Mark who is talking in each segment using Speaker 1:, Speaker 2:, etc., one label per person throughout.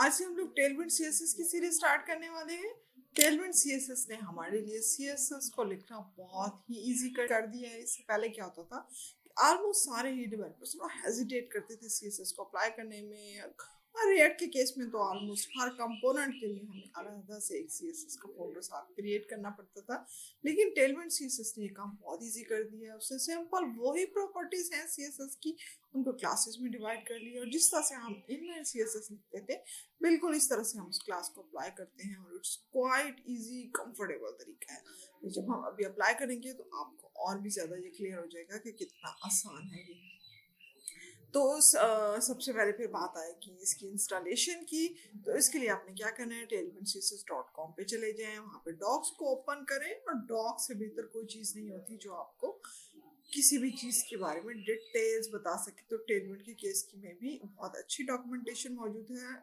Speaker 1: आज से हम लोग टेलविंड सीएसएस की सीरीज स्टार्ट करने वाले हैं। टेलविंड सीएसएस ने हमारे लिए सीएसएस को लिखना बहुत ही इजी कर दिया है। इससे पहले क्या होता था, ऑलमोस्ट सारे ही डेवलपर्स हेजिटेट करते थे सीएसएस को अप्लाई करने में। और रिएक्ट के केस में तो ऑलमोस्ट हर कंपोनेंट के लिए हमें अलग से एक सीएसएस का फोल्डर साथ क्रिएट करना पड़ता था। लेकिन टेलविंड सीएसएस ने ये काम बहुत इजी कर दिया है। उससे सिंपल वही प्रॉपर्टीज हैं सीएसएस की, उनको क्लासेस में डिवाइड कर लिया और जिस तरह से हम इनलाइन सीएसएस लिखते थे बिल्कुल इस तरह से हम उस क्लास को अप्लाई करते हैं। और इट्स क्वाइट इजी कंफर्टेबल तरीका है। जब हम अभी अप्लाई करेंगे तो आपको और भी ज़्यादा ये क्लियर हो जाएगा कि कितना आसान है ये। तो सबसे पहले फिर बात आएगी इसकी इंस्टॉलेशन की। तो इसके लिए आपने क्या करना है, tailwindcss.com पे चले जाएं, वहाँ पे डॉक्स को ओपन करें। और डॉक्स से बेहतर कोई चीज़ नहीं होती जो आपको किसी भी चीज़ के बारे में डिटेल्स बता सके। तो टेलविंड के केस की में भी बहुत अच्छी डॉक्यूमेंटेशन मौजूद है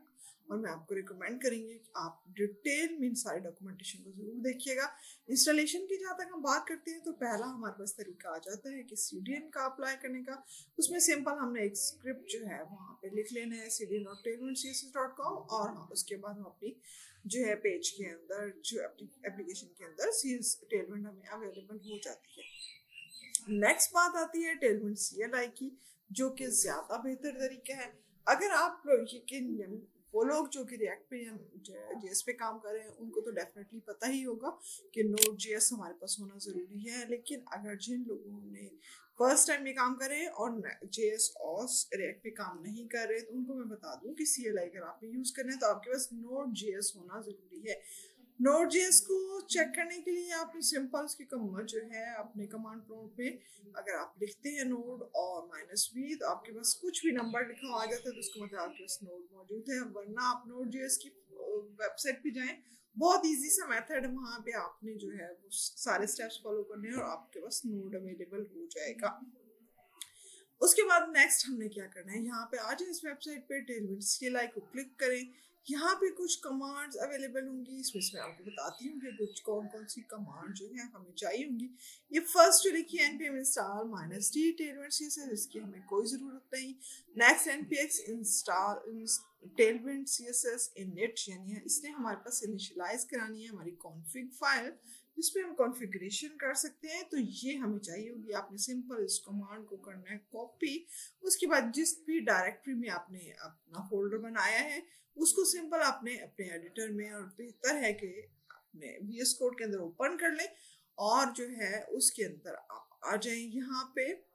Speaker 1: और मैं आपको रिकमेंड करेंगे कि आप डिटेल में सारी डॉक्यूमेंटेशन को जरूर देखिएगा। इंस्टॉलेशन की जहाँ तक हम बात करते हैं तो पहला हमारे पास तरीका आ जाता है कि CDN का अप्लाई करने का। उसमें सिंपल हमने एक स्क्रिप्ट जो है वहाँ पे लिख लेना है cdn.tailwindcss.com और हाँ उसके बाद हम अपनी जो है पेज के अंदर जो एप्लीकेशन के अंदर टेलविंड हमें अवेलेबल हो जाती है। नेक्स्ट बात आती है टेलविंड CLI की, जो कि ज़्यादा बेहतर तरीका है। अगर आप वो लोग जो कि रिएक्ट पे या जेएस पे काम कर रहे हैं उनको तो डेफिनेटली पता ही होगा कि Node.js हमारे पास होना ज़रूरी है। लेकिन अगर जिन लोगों ने फर्स्ट टाइम ये काम कर रहे हैं और JS और रिएक्ट पे काम नहीं कर रहे तो उनको मैं बता दूं कि CLI अगर आपने यूज़ करना है तो आपके पास Node.js होना ज़रूरी है। Node.js को चेक करने के लिए आप सिंपल उसकी जो है अपने कमांड प्रॉम्प्ट में अगर आप लिखते हैं नोड और -v तो आपके पास कुछ भी नंबर लिखा आ जाता है तो उसका मतलब आपके पास नोड मौजूद है। वरना आप Node.js की वेबसाइट पे जाएं, बहुत इजी सा मेथड है, वहाँ पे आपने जो है वो सारे स्टेप्स फॉलो करने हैं और आपके पास नोड अवेलेबल हो जाएगा। उसके बाद नेक्स्ट हमने क्या करना है, यहाँ पे आ जाए इस वेबसाइट पे टेलविंड CLI को क्लिक करें। यहाँ पे कुछ कमांड्स अवेलेबल होंगी, इसमें मैं आपको बताती हूँ कि कुछ कौन कौन सी कमांड जो है हमें चाहिए होंगी। ये फर्स्ट जो लिखी है npm install -d Tailwind CSS, इसकी हमें कोई ज़रूरत नहीं। Next npx install Tailwind CSS init, यानी इसने हमारे पास इनिशियलाइज करानी है हमारी कॉन्फ़िग फाइल जिसपे हम कॉन्फ़िगरेशन कर सकते हैं। तो ये हमें चाहिए होगी। आपने सिंपल इस कमांड को करना है कॉपी। उसके बाद जिस भी डायरेक्टरी में आपने अपना फोल्डर बनाया है उसको सिंपल आपने अपने एडिटर में, और बेहतर है कि अपने VS कोड के अंदर ओपन कर लें और जो है उसके अंदर आप आ जाएं। यहाँ पे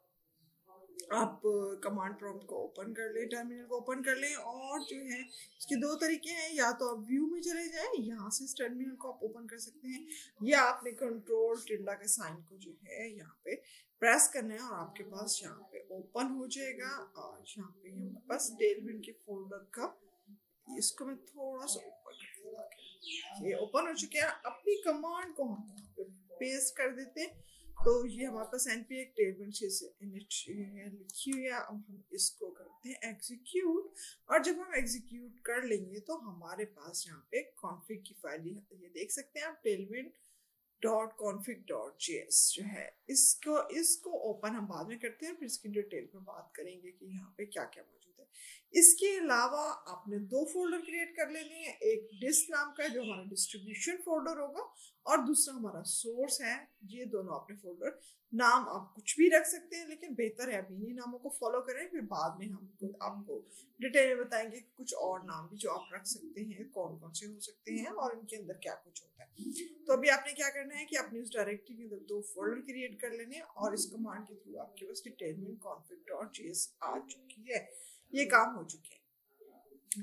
Speaker 1: आप कमांड प्रॉम्प्ट को ओपन कर लें, टर्मिनल को ओपन कर लें और जो है इसके दो तरीके हैं, या तो आप व्यू में चले जाएं, यहाँ से इस टर्मिनल को आप ओपन कर सकते हैं, या आपने कंट्रोल टिल्डा के साइन को जो है यहाँ पे प्रेस करना है और आपके पास यहाँ पे ओपन हो जाएगा। और यहाँ पे हमारे पास टेलविंड के फोल्डर का, इसको मैं थोड़ा सा ऊपर कर दूंगा, ये ओपन हो चुके हैं। अपनी कमांड को हम यहाँ पे पेस्ट कर देते हैं। तो ये हमारे पास npx टेलविंड लिखी हुई है। अब हम इसको करते हैं एग्जीक्यूट, और जब हम एग्जीक्यूट कर लेंगे तो हमारे पास यहाँ पे कॉन्फ़िग की फाइल ये देख सकते हैं आप, tailwind.config.js जो है इसको ओपन हम बाद में करते हैं, फिर इसकी डिटेल में बात करेंगे कि यहाँ पे क्या क्या मौजूद है। इसके अलावा आपने दो फोल्डर क्रिएट कर लेने हैं, एक डिस्क नाम का जो हमारा डिस्ट्रीब्यूशन फोल्डर होगा और दूसरा हमारा सोर्स है। ये दोनों अपने फोल्डर नाम आप कुछ भी रख सकते हैं, लेकिन बेहतर है अभी इन्हीं नामों को फॉलो करें, फिर बाद में हम आपको डिटेल में बताएंगे कि कुछ और नाम भी जो आप रख सकते हैं कौन कौन से हो सकते हैं और इनके अंदर क्या कुछ होता है। तो अभी आपने क्या करना है कि अपनी उस डायरेक्टरी के अंदर दो फोल्डर क्रिएट कर लेने और इस कमांड के थ्रू आपके पास tailwind.config.js आ चुकी है, ये काम हो चुके हैं।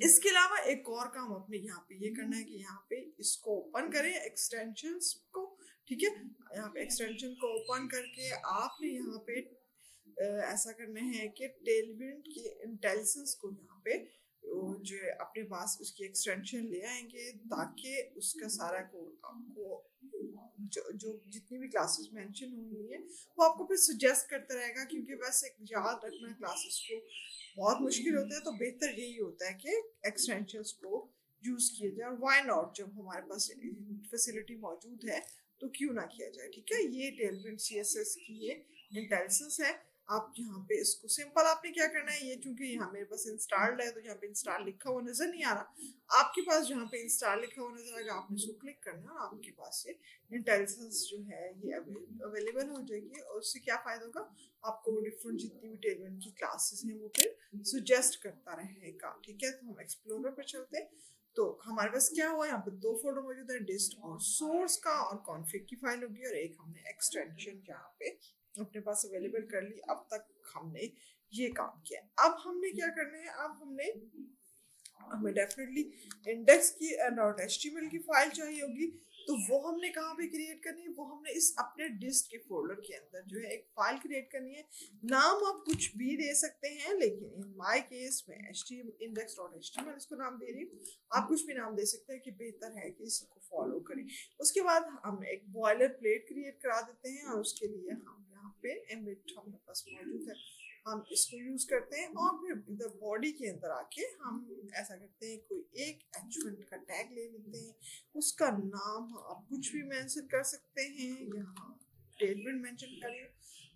Speaker 1: इसके अलावा एक और काम अपने यहाँ पे ये करना है कि यहाँ पे इसको ओपन करें एक्सटेंशंस को, ठीक है। यहाँ पे एक्सटेंशन को ओपन करके आपने यहाँ पे ऐसा करना है कि टेलविंड के इंटेलिजेंस को यहाँ पे जो अपने पास उसकी एक्सटेंशन ले आएंगे ताकि उसका सारा कोड आपको जो जितनी भी क्लासेस मेंशन हुई है वो आपको फिर सजेस्ट करता रहेगा, क्योंकि वैसे याद रखना क्लासेस को बहुत मुश्किल होता है। तो बेहतर यही होता है कि एक्सटेंशंस को यूज़ किया जाए, और व्हाई नॉट, जब हमारे पास फैसिलिटी मौजूद है तो क्यों ना किया जाए, ठीक है। ये टेलविंड CSS की ये इंटेलिजेंस है। आप यहाँ पे इसको सिंपल आपने क्या करना है, ये चूंकि यहाँ मेरे पास इंस्टॉल्ड है तो यहाँ पे इंस्टॉल लिखा हुआ नजर नहीं आ रहा, आपके पास जहाँ पे इंस्टॉल लिखा हुआ नजर आएगा आपने इसको क्लिक करना है और आपके पास ये इंटेलिजेंस जो है ये अवेलेबल हो जाएगी। और उससे क्या फायदा होगा, आपको वो डिफरेंट जितनी भी टेलमेंट की क्लासेस हैं वो फिर सुजेस्ट करता रहेगा। ठीक है, तो हम एक्सप्लोरर पर चलते हैं। तो हमारे पास क्या हुआ, यहाँ पे दो फोल्डर मौजूद है, डिस्ट और सोर्स का और कॉन्फ़िग की फाइल होगी, और एक हमने एक्सटेंशन यहाँ पे अपने पास अवेलेबल कर ली। अब तक हमने ये काम किया। अब हमने क्या करना है, अब हमें डेफिनेटली इंडेक्स की .html की फाइल चाहिए होगी। तो वो हमने कहाँ पे क्रिएट करनी है, वो हमने इस अपने डिस्ट के फोल्डर के अंदर जो है एक फाइल क्रिएट करनी है। नाम आप कुछ भी दे सकते हैं, लेकिन इन माय केस में index.html इसको नाम दे रही हूँ। आप कुछ भी नाम दे सकते हैं कि बेहतर है कि इसको फॉलो करें। उसके बाद हम एक बॉयलर प्लेट क्रिएट करा देते हैं, और उसके लिए हम यहाँ पे एम्बेड हमारे पास मौजूद है, हम इसको यूज करते हैं। और फिर इधर बॉडी के अंदर आके हम ऐसा करते हैं, कोई एक h1 का टैग ले लेते हैं, उसका नाम आप कुछ भी मेंशन कर सकते हैं, यहाँ टेलमेंट मेंशन करें।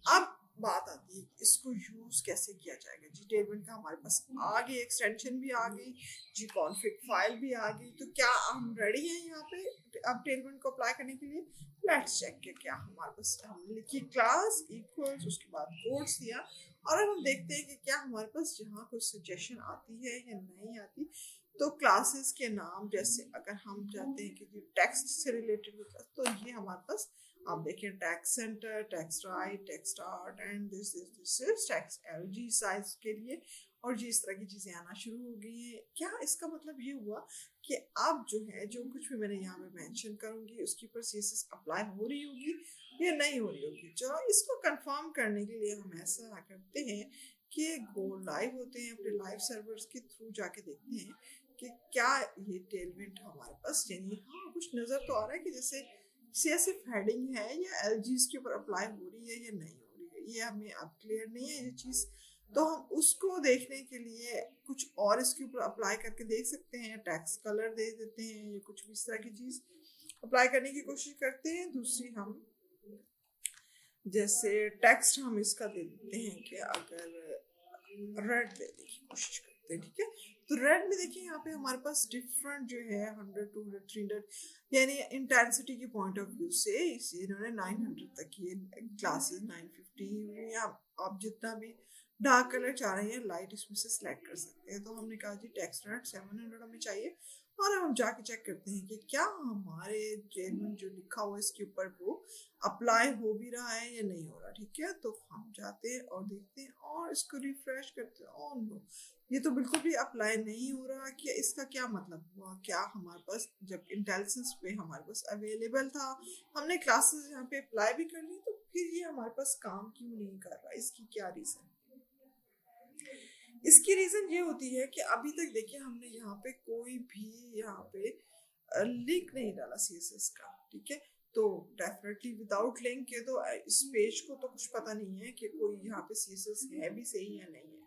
Speaker 1: अब बात आती है इसको यूज कैसे किया जाएगा जी। टेलमेंट का हमारे पास आ गई, एक्सटेंशन भी आ गई जी, कॉन्फ़िग फाइल भी आ गई। तो क्या हम रेडी हैं यहाँ पे अब टेलमेंट को अप्लाई करने के लिए? लेट्स चेक के क्या हमारे पास, हमने लिखी क्लास इक्वल्स, उसके बाद कोड्स दिया, और अब हम देखते हैं कि क्या हमारे पास जहाँ कोई सजेशन आती है या नहीं आती। तो क्लासेस के नाम, जैसे अगर हम चाहते हैं कि टेक्स्ट से रिलेटेड होता, तो ये हमारे पास आप देखें text centre, text right, text art and this is text LG size के लिए, और जी इस तरह की चीज़ें आना शुरू हो गई हैं। क्या इसका मतलब ये हुआ कि अब जो है जो कुछ भी मैंने यहाँ पे मेंशन करूँगी उसके ऊपर CSS अप्लाई हो रही होगी या नहीं हो रही होगी। चलो इसको कंफर्म करने के लिए हम ऐसा करते हैं कि गो लाइव होते हैं, अपने लाइव सर्वर्स के थ्रू जाके देखते हैं कि क्या ये टेलमेंट हमारे पास, यानी हाँ कुछ नज़र तो आ रहा है कि जैसे CSS हेडिंग है या LGs के ऊपर अप्लाई हो रही है या नहीं हो रही है, ये हमें अब क्लियर नहीं है ये चीज़। तो हम उसको देखने के लिए कुछ और इसके ऊपर अप्लाई करके देख सकते हैं, टेक्स्ट कलर दे देते हैं या कुछ भी इस तरह की चीज़ अप्लाई करने की कोशिश करते हैं। दूसरी हम जैसे टेक्स्ट हम इसका दे देते हैं कि अगर रेड देने की कोशिश करते हैं, ठीक है। तो रेड में देखिए यहाँ पे हमारे पास डिफरेंट जो है 100, 200, 300, यानी इंटेंसिटी के पॉइंट ऑफ व्यू से इसे इन्होंने 900 तक ये क्लासेस 950, या आप जितना भी डार्क कलर चाह रहे हैं लाइट इसमें से सिलेक्ट कर सकते हैं। तो हमने कहा जी टेक्स्ट रेड 700 हमें चाहिए, और हम जाके चेक करते हैं कि क्या हमारे टेलमेंट जो लिखा हुआ है इसके ऊपर वो अप्लाई हो भी रहा है या नहीं हो रहा। ठीक है, तो हम जाते हैं और देखते हैं और इसको रिफ्रेश करते हैं। और नो, ये तो बिल्कुल भी अप्लाई नहीं हो रहा। कि इसका क्या मतलब हुआ, क्या हमारे पास जब इंटेलिजेंस पे हमारे पास अवेलेबल था, हमने क्लासेस यहाँ पे अप्लाई भी कर ली, तो फिर ये हमारे पास काम क्यों नहीं कर रहा? इसकी क्या रीज़न? इसकी रीज़न ये होती है कि अभी तक देखिए हमने यहाँ पे कोई भी यहाँ पे लिंक नहीं डाला CSS का। ठीक है, तो डेफिनेटली विदाउट लिंक के तो इस पेज को तो कुछ पता नहीं है कि कोई यहाँ पे CSS है भी सही या नहीं है।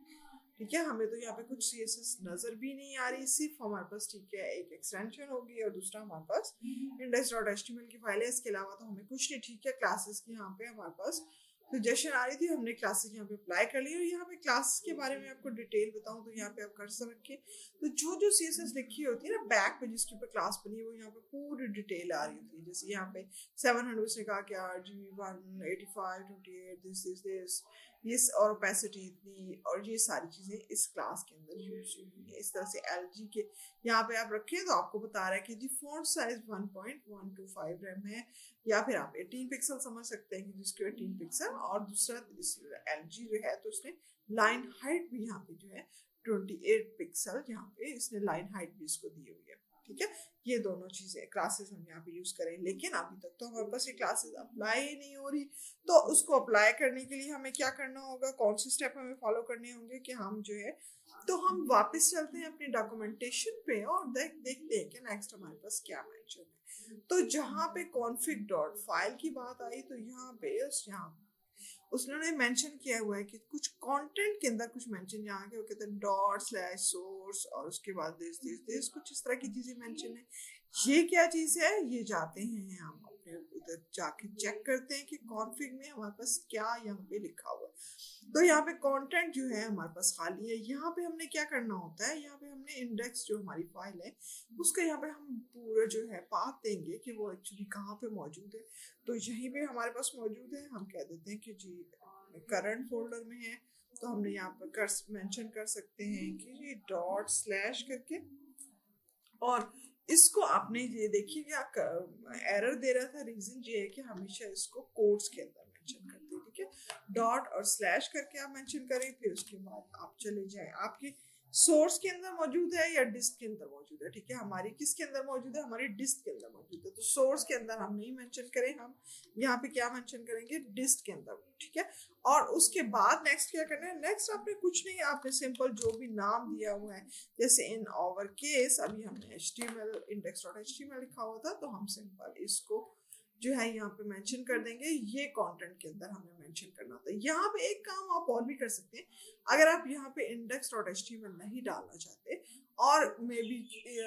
Speaker 1: ठीक है, हमें तो यहाँ पे कुछ CSS नजर भी नहीं आ रही, सिर्फ हमारे पास ठीक है एक एक्सटेंशन होगी और दूसरा हमारे पास index.html की फाइल है। इसके अलावा तो हमें कुछ नहीं। ठीक है, क्लासेस की यहाँ पे हमारे पास सजेशन आ रही थी, हमने क्लासेस यहाँ पे अप्लाई कर ली। और यहाँ पे क्लासेस के बारे में आपको डिटेल बताऊँ तो यहाँ पे आप कर्सर रखिए, तो जो CSS लिखी होती है ना बैक पे जिसके ऊपर क्लास बनी है, वो यहाँ पे पूरी डिटेल आ रही होती है। जैसे यहाँ पे 700 उसने कहा कि RGB 185 28 दिस ये, और ओपेसिटी इतनी, और ये सारी चीज़ें इस क्लास के अंदर यूज हुई है। इस तरह से LG के यहाँ पे आप रखें तो आपको बता रहा है कि जी फॉन्ट साइज 1.125 रैम है, या फिर आप 18 पिक्सल समझ सकते हैं कि जिसके 18 पिक्सल, और दूसरा LG जो है तो उसने लाइन हाइट भी यहाँ पे जो है 28 पिक्सल यहाँ पे इसने लाइन हाइट भी इसको दी हुई है। ठीक है, ये दोनों चीज़ें क्लासेस हम यहाँ पे यूज़ करें, लेकिन अभी तक तो हमारे पास ये क्लासेस अप्लाई ही नहीं हो रही। तो उसको अप्लाई करने के लिए हमें क्या करना होगा, कौन से स्टेप हमें फॉलो करने होंगे कि हम जो है, तो हम वापस चलते हैं अपनी डॉक्यूमेंटेशन पे और देखते हैं कि नेक्स्ट हमारे पास क्या मेंशन है। तो जहाँ पे config.file की बात आई, तो यहाँ पे उसने मेंशन किया हुआ है कि कुछ कंटेंट के अंदर कुछ मेंशन यहाँ के वो कहते हैं ./source और उसके बाद दिस कुछ इस तरह की चीजें मेंशन है। ये क्या चीज़ है, ये जाते हैं हम अपने उधर जाके चेक करते हैं कि कॉन्फ़िग में हमारे पास क्या यहाँ पे लिखा हुआ है। तो यहाँ पे कंटेंट जो है हमारे पास खाली है। यहाँ पे हमने क्या करना होता है, यहाँ पे हमने इंडेक्स जो हमारी फाइल है उसका यहाँ पे हम पूरा जो है पाथ देंगे कि वो एक्चुअली कहाँ पे मौजूद है। तो यहीं पे हमारे पास मौजूद है, हम कह देते हैं कि जी करंट फोल्डर में है। तो हमने यहाँ पर कर मेंशन कर सकते हैं कि जी डॉट स्लैश करके, और इसको आपने ये देखिए क्या एरर दे रहा था, रीजन ये है कि हमेशा इसको कोट्स के अंदर मेंशन करते हैं, ठीक है। डॉट और स्लैश करके आप मेंशन करें, फिर उसके बाद आप चले जाएं आपके सोर्स के अंदर मौजूद है या डिस्क के अंदर मौजूद है, ठीक है। हमारी किसके अंदर मौजूद है, हमारी डिस्क के अंदर मौजूद है। तो सोर्स के अंदर हम नहीं मेंशन करें, हम यहाँ पे क्या मेंशन करेंगे, डिस्क के अंदर, ठीक है। और उसके बाद नेक्स्ट क्या करना है, नेक्स्ट आपने कुछ नहीं, आपने सिंपल जो भी नाम दिया हुआ है, जैसे इन आवर केस अभी हमने HTML index.html लिखा हुआ था, तो हम सिंपल इसको जो है यहाँ पे मेंशन कर देंगे। ये कंटेंट के अंदर हमें मेंशन करना होता है। यहाँ पे एक काम आप और भी कर सकते हैं, अगर आप यहाँ पे index.html नहीं डालना चाहते और मे बी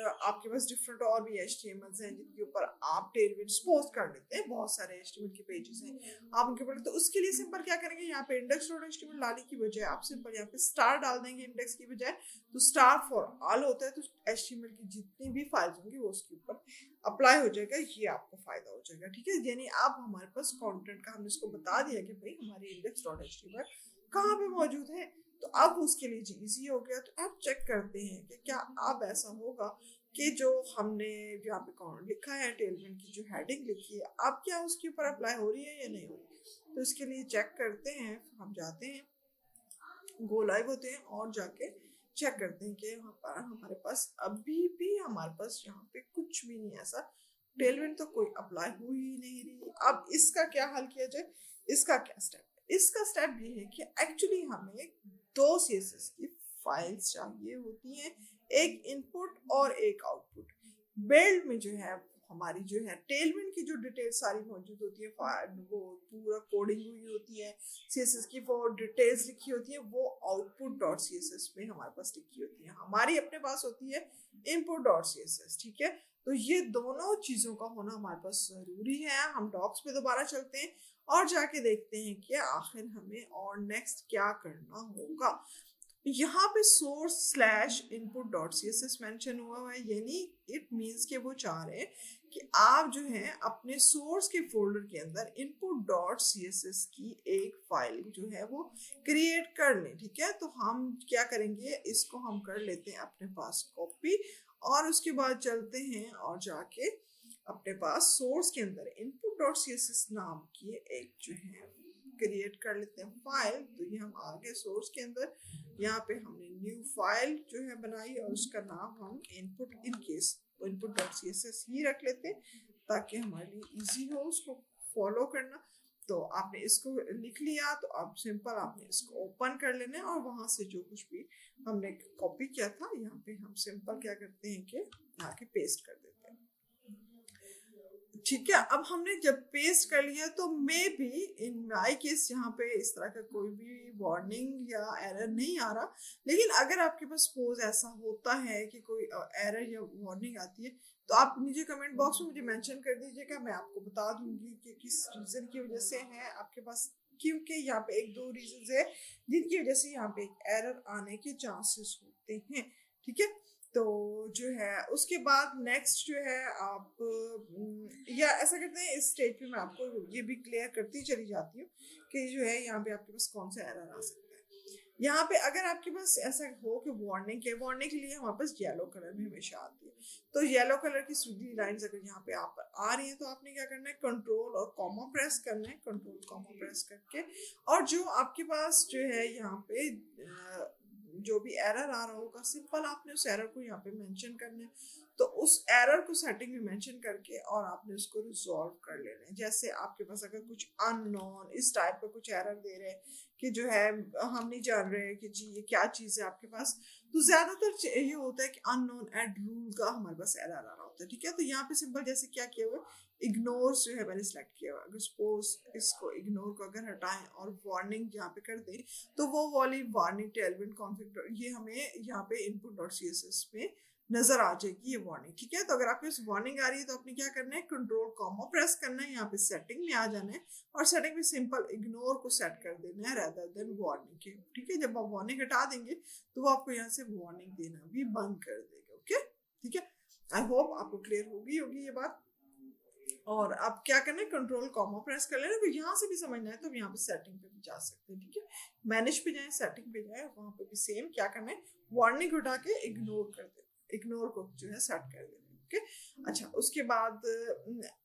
Speaker 1: आपके पास डिफरेंट और भी HTML हैं जिनके ऊपर आप टेलविंड्स पोस्ट कर देते हैं, बहुत सारे HTML के पेजेस हैं आप उनके ऊपर, तो उसके लिए सिंपल क्या करेंगे, यहाँ पे index.html डालने की बजाय आप सिंपल यहाँ पे स्टार डाल देंगे इंडेक्स की बजाय। तो स्टार फॉर ऑल होता है, तो HTML की जितनी भी फाइल्स होंगी वो उसके ऊपर अप्लाई हो जाएगा, ये आपको फायदा हो जाएगा, ठीक है। यानी आप हमारे पास कंटेंट का हमने इसको बता दिया कि भाई हमारी index.html कहाँ पे मौजूद है, तो अब उसके लिए जी इजी हो गया। तो आप चेक करते हैं कि क्या अब ऐसा होगा कि जो हमने यहाँ पे कौन लिखा है, टेलविंड की जो हेडिंग लिखी है, अब क्या उसके ऊपर अप्लाई हो रही है या नहीं हो रही। तो इसके लिए चेक करते हैं, हम जाते हैं, गो लाइव होते हैं और जाके चेक करते हैं कि यहाँ पर हमारे पास अभी भी हमारे पास यहाँ पे कुछ भी नहीं ऐसा, टेलविंड तो कोई अप्लाई हो ही नहीं रही। अब इसका क्या हल किया जाए, इसका क्या स्टेप है, इसका स्टेप ये है कि एक्चुअली हमें दो CSS की फाइल्स चाहिए होती हैं, एक इनपुट और एक आउटपुट। बिल्ड में जो है हमारी जो है टेलविंड की जो डिटेल सारी मौजूद होती है, वो पूरा कोडिंग हुई होती है, CSS की वो डिटेल्स लिखी होती है, वो output.css में हमारे पास लिखी होती है। हमारी अपने पास होती है input.css, ठीक है। तो ये दोनों चीज़ों का होना हमारे पास ज़रूरी है। हम डॉक्स पे दोबारा चलते हैं और जाके देखते हैं कि आखिर हमें और नेक्स्ट क्या करना होगा। यहाँ पे source slash input dot CSS mention हुआ है, यानी इट मीन्स कि वो चाह रहे हैं कि आप जो है अपने सोर्स के फोल्डर के अंदर इनपुट डॉट CSS की एक फाइल जो है वो क्रिएट कर लें, ठीक है। तो हम क्या करेंगे, इसको हम कर लेते हैं अपने पास कॉपी, और उसके बाद चलते हैं और जाके अपने पास सोर्स के अंदर इनपुट डॉट CSS नाम की एक जो है क्रिएट कर लेते हैं फाइल। तो ये हम आगे सोर्स के अंदर यहाँ पे हमने न्यू फाइल जो है बनाई और उसका नाम हम इनपुट इन केस input.css ही रख लेते हैं ताकि हमारे लिए इजी हो उसको फॉलो करना। तो आपने इसको लिख लिया, तो अब सिंपल आपने इसको ओपन कर लेना है और वहां से जो कुछ भी हमने कॉपी किया था यहाँ पे हम सिंपल क्या करते हैं कि आके पेस्ट कर देते हैं, ठीक है। अब हमने जब पेस्ट कर लिया तो may be in my case यहाँ पे इस तरह का कोई भी वार्निंग या एरर नहीं आ रहा, लेकिन अगर आपके पास सपोज ऐसा होता है कि कोई एरर या वार्निंग आती है, तो आप नीचे कमेंट बॉक्स में मुझे मेंशन कर दीजिएगा, मैं आपको बता दूंगी कि किस रीज़न की वजह से है आपके पास, क्योंकि यहाँ पे एक दो रीजन है जिनकी वजह से यहाँ पे एक एरर आने के चांसेस होते हैं, ठीक है। तो जो है उसके बाद नेक्स्ट जो है आप या ऐसा करते हैं, इस स्टेज पे मैं आपको ये भी क्लियर करती चली जाती हूँ कि जो है यहाँ पे आपके पास कौन सा एरर आ सकता है। यहाँ पे अगर आपके पास ऐसा हो कि वार्निंग के लिए हमारे पास येलो कलर में हमेशा आती है, तो येलो कलर की स्विगली लाइंस अगर यहाँ पे आप आ रही है तो आपने क्या करना है, कंट्रोल और कॉमा प्रेस करना है, कंट्रोल कॉमा प्रेस करके, और जो आपके पास जो है यहाँ पे जो भी एरर आ रहा होगा सिंपल आपने उस एरर को यहाँ पे मेंशन करना है। तो उस एरर को सेटिंग में मेंशन करके और आपने उसको रिजॉल्व कर लेना है। जैसे आपके पास अगर कुछ अननोन इस टाइप का कुछ एरर दे रहे हैं कि जो है हम नहीं जान रहे हैं कि जी ये क्या चीज़ है आपके पास, तो ज्यादातर ये होता है कि अननोन एड रूल का हमारे पास एरर आ रहा होता है, ठीक है। तो यहाँ पे सिंपल जैसे क्या किया हुआ इग्नोर जो है मैंने सेलेक्ट किया हुआ, अगर सपोज इसको इग्नोर को अगर हटाएं और वार्निंग यहाँ पे कर दें, तो वो वाली वार्निंग टेलविंड कॉन्फ़िग ये हमें यहाँ पे input.css में नजर आ जाएगी ये वार्निंग, ठीक है। तो अगर आपको इस वार्निंग आ रही है तो आपने क्या करना है, कंट्रोल कॉमा प्रेस करना है, यहाँ पे सेटिंग में आ जाना है और सेटिंग में सिंपल इग्नोर को सेट कर देना है रेदर देन वार्निंग के, ठीक है। जब आप वार्निंग हटा देंगे तो वो आपको यहाँ से वार्निंग देना भी बंद कर देगा, ओके, ठीक है। आई होप आपको क्लियर होगी ये बात। और अब क्या करना है, कंट्रोल कॉमा प्रेस कर लेना। तो यहाँ से भी समझना है तो यहाँ पे सेटिंग पे भी जा सकते हैं, ठीक है। मैनेज पे जाए, सेटिंग पे जाए, वहां पे भी सेम क्या करना है, वार्निंग उठा के इग्नोर कर देना, इग्नोर को जो है सेट कर देना, ओके। अच्छा, उसके बाद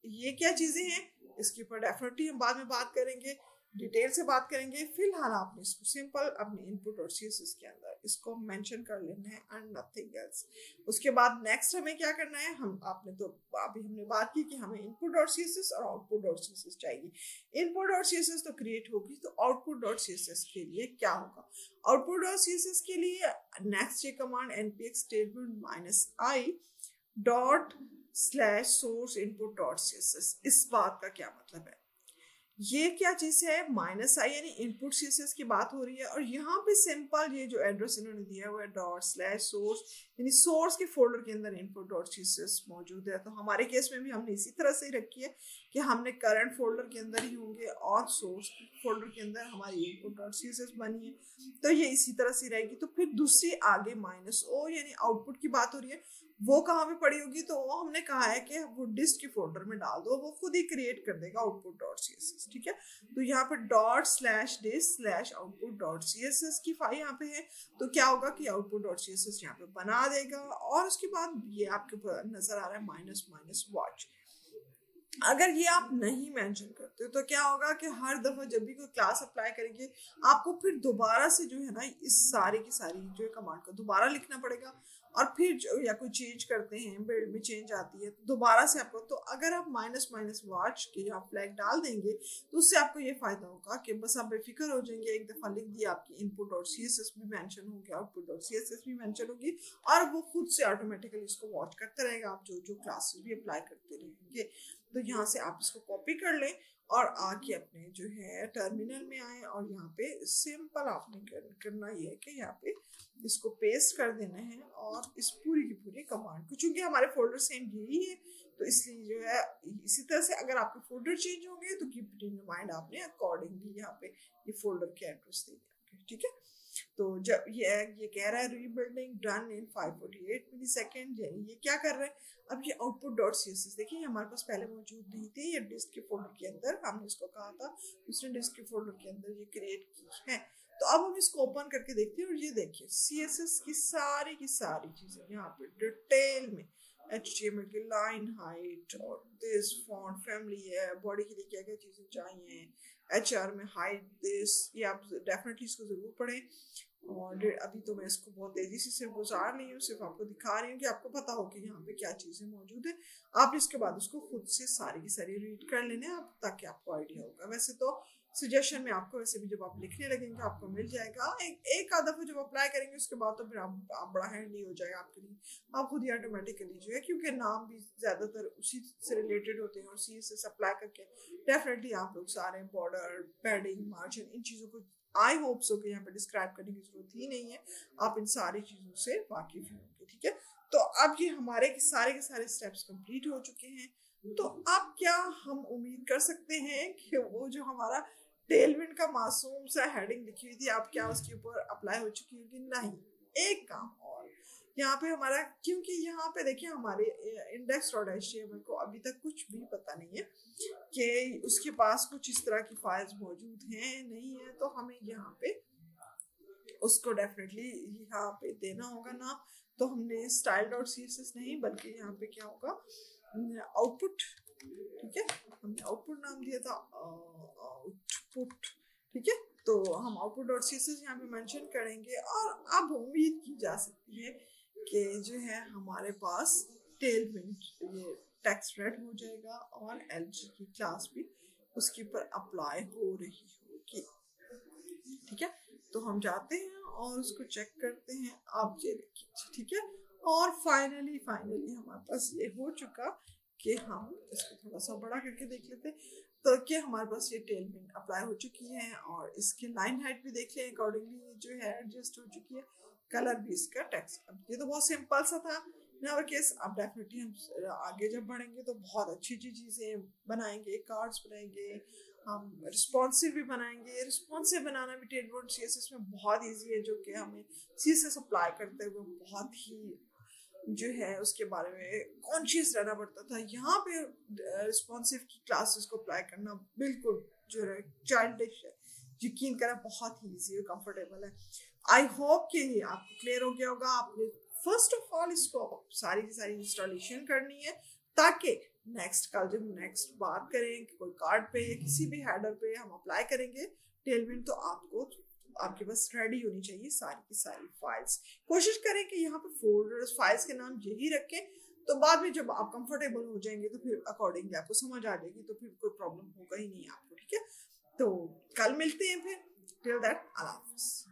Speaker 1: ये क्या चीजें हैं इसके ऊपर डेफिनेटली हम बाद में बात करेंगे, डिटेल से बात करेंगे। फिलहाल आपने इसको सिंपल अपने इनपुट और सीएसएस के अंदर इसको मेंशन कर लेना है एंड नथिंग एल्स। उसके बाद नेक्स्ट हमें क्या करना है, अभी हमने बात की कि हमें इनपुट और सीएसएस और आउटपुट और सीएसएस चाहिए। इनपुट और सीएसएस तो क्रिएट होगी, तो आउटपुट और सीएसएस के लिए क्या होगा, आउटपुट और सीएसएस के लिए नेक्स्ट ये command npx statement -i dot slash source input dot CSS. इस बात का क्या मतलब है, ये क्या चीज है, -i यानी इनपुट सीएसएस की बात हो रही है। और यहाँ पे सिंपल ये जो एड्रेस इन्होंने दिया हुआ है डॉट स्लैश सोर्स, यानी सोर्स के फोल्डर के अंदर इनपुट डॉट सीएसएस मौजूद है। तो हमारे केस में भी हमने इसी तरह से ही रखी है कि हमने करंट फोल्डर के अंदर ही होंगे और सोर्स फोल्डर के अंदर हमारी इनपुट डॉट सीएसएस बनी है, तो ये इसी तरह से रहेगी। तो फिर दूसरी आगे -o यानी आउटपुट की बात हो रही है, वो कहाँ पे पड़ी होगी, तो वो हमने कहा है कि वो डिस्ट के फोल्डर में डाल दो, वो खुद ही क्रिएट कर देगा आउटपुट डॉट सीएसएस, ठीक है। तो यहाँ पे dot slash dist slash output dot CSS की फाइल यहाँ पे है, तो क्या होगा कि आउटपुट डॉट सीएसएस यहाँ पे बना देगा। और उसके बाद ये आपके नजर आ रहा है -वॉच। अगर ये आप नहीं मेंशन करते तो क्या होगा कि हर दफा जब भी कोई क्लास अप्लाई करेंगे आपको फिर दोबारा से जो है ना इस सारी की सारी जो है कमांड को दोबारा लिखना पड़ेगा। और फिर जो या कोई चेंज करते हैं, बिल्ड में चेंज आती है तो दोबारा से आपको, तो अगर आप -वॉच के यहाँ फ्लैग डाल देंगे तो उससे आपको ये फायदा होगा कि बस आप बेफिक्र हो जाएंगे, एक दफा लिख दिया आपकी इनपुट और सीएसएस भी मेंशन होगी, आउटपुट और सीएसएस भी मेंशन होगी, और वो खुद से ऑटोमेटिकली इसको वॉच करता रहेगा आप जो जो क्लासेस भी अप्लाई करते रहेंगे। तो यहाँ से आप इसको कॉपी कर लें और आके अपने जो है टर्मिनल में आए और यहाँ पे सिंपल आपने करना ये है कि यहाँ पे इसको पेस्ट कर देना है और इस पूरी की पूरी कमांड को, चूंकि हमारे फोल्डर सेम यही है तो इसलिए जो है इसी तरह से अगर आपके फोल्डर चेंज होंगे तो कीप इट इन माइंड, आपने अकॉर्डिंगली यहाँ पे ये फोल्डर के एड्रेस देने होंगे, ठीक है। तो जब ये कह रहा है रीबिल्डिंग डन इन 548 मिलीसेकंड, यानी ये क्या कर रहा है, अब ये आउटपुट डॉट सीएसएस देखिए हमारे पास पहले मौजूद नहीं थी, ये डिस्क के फोल्डर के अंदर हमने इसको कहा था दूसरे डिस्क के फोल्डर के अंदर ये क्रिएट की है। तो अब हम इसको ओपन करके देखते हैं और ये देखिए सीएसएस की सारी चीजें यहाँ पे डिटेल में, HTML की लाइन हाइट और दिस फॉन्ट फैमिली है, बॉडी के लिए क्या क्या चीजें चाहिए, HR में हाइट दिस, ये आप डेफिनेटली इसको जरूर पढ़ें। और अभी तो मैं इसको बहुत तेजी से सिर्फ गुजार नहीं हूँ, सिर्फ आपको दिखा रही हूँ कि आपको पता हो कि यहाँ पे क्या चीजें मौजूद है। आप इसके बाद उसको खुद से सारी की सारी रीड कर लेने आप ताकि आपको आइडिया होगा। वैसे तो सजेशन में आपको वैसे भी जब आप लिखने लगेंगे आपको मिल जाएगा, एक आधा दफा जब अप्लाई करेंगे उसके बाद तो फिर आप बड़ा हैंडी हो जाएगा आपके लिए, आप खुद ही ऑटोमेटिकली जो है, क्योंकि नाम भी ज्यादातर उसी से रिलेटेड होते हैं और CSS अप्लाई करके डेफिनेटली आप लोग सारे बॉर्डर पैडिंग मार्जिन इन चीजों को आई होप सो कि यहाँ पे डिस्क्राइब करने की जरूरत ही नहीं है, आप इन सारी चीजों से वाकिफ होंगे, ठीक है। तो अब ये हमारे के सारे स्टेप्स कंप्लीट हो चुके हैं, तो अब क्या हम उम्मीद कर सकते हैं कि वो जो हमारा टेलविंड का मासूम सा हेडिंग लिखी हुई थी आप क्या उसके ऊपर अप्लाई हो चुकी होगी, नहीं। एक काम और यहाँ पे हमारा, क्योंकि यहाँ पे देखिए हमारे index.html को अभी तक कुछ भी पता नहीं है कि उसके पास कुछ इस तरह की फाइल्स मौजूद हैं नहीं है, तो हमें यहाँ पे उसको डेफिनेटली यहाँ पे देना होगा नाम। तो हमने style.css नहीं बल्कि यहाँ पे क्या होगा आउटपुट, ठीक है, हमने आउटपुट नाम दिया था आउटपुट, ठीक है। तो हम output.css यहाँ पे मेंशन करेंगे और अब उम्मीद की जा सकती है कि जो है हमारे पास टेलविंड ये टेक्स्ट रेड हो जाएगा और LG की क्लास भी उसके ऊपर अप्लाई हो रही होगी, ठीक है। तो हम जाते हैं और उसको चेक करते हैं, आप ये देखिए, ठीक है। और फाइनली हमारे पास ये हो चुका कि हम इसको थोड़ा सा बड़ा करके देख लेते हैं, तो कि हमारे पास ये टेलविंड अप्लाई हो चुकी है और इसकी लाइन हाइट भी देख लें अकॉर्डिंगली जो है एडजस्ट हो चुकी है, कलर भी इसका टेक्स्ट। अब ये तो बहुत सिंपल सा था इन आवर केस अब डेफिनेटली हम आगे जब बढ़ेंगे तो बहुत अच्छी अच्छी चीज़ें बनाएंगे, कार्ड्स बनाएंगे, हम रिस्पॉन्सिव भी बनाएंगे। रिस्पॉन्सिव बनाना भी टेलवर्ड सीएसएस में बहुत इजी है, जो कि हमें सीएसएस अप्लाई करते हुए बहुत ही जो है उसके बारे में कॉन्शियस रहना पड़ता था। यहाँ पे रिस्पॉन्सिव की क्लासेस को अप्लाई करना बिल्कुल जो है चाइल्डिश है। यकीन करें बहुत ही ईजी और कंफर्टेबल है। आई होप कि ये आपको क्लियर हो गया होगा। आपने फर्स्ट ऑफ ऑल इसको सारी की सारी इंस्टॉलेशन करनी है, ताकि नेक्स्ट कल जब नेक्स्ट बात करें कोई कार्ड पे या किसी भी हेडर पे हम अप्लाई करेंगे टेलविंड, तो आपको आपके पास रेडी होनी चाहिए सारी की सारी फाइल्स। कोशिश करें कि यहाँ पे फोल्डर्स फाइल्स के नाम यही रखें, तो बाद में जब आप कंफर्टेबल हो जाएंगे तो फिर अकॉर्डिंगली आपको समझ आ जाएगी, तो फिर कोई प्रॉब्लम होगा ही नहीं आपको। ठीक है, तो कल मिलते हैं फिर। टिल दैट, अल्लाह हाफिज़।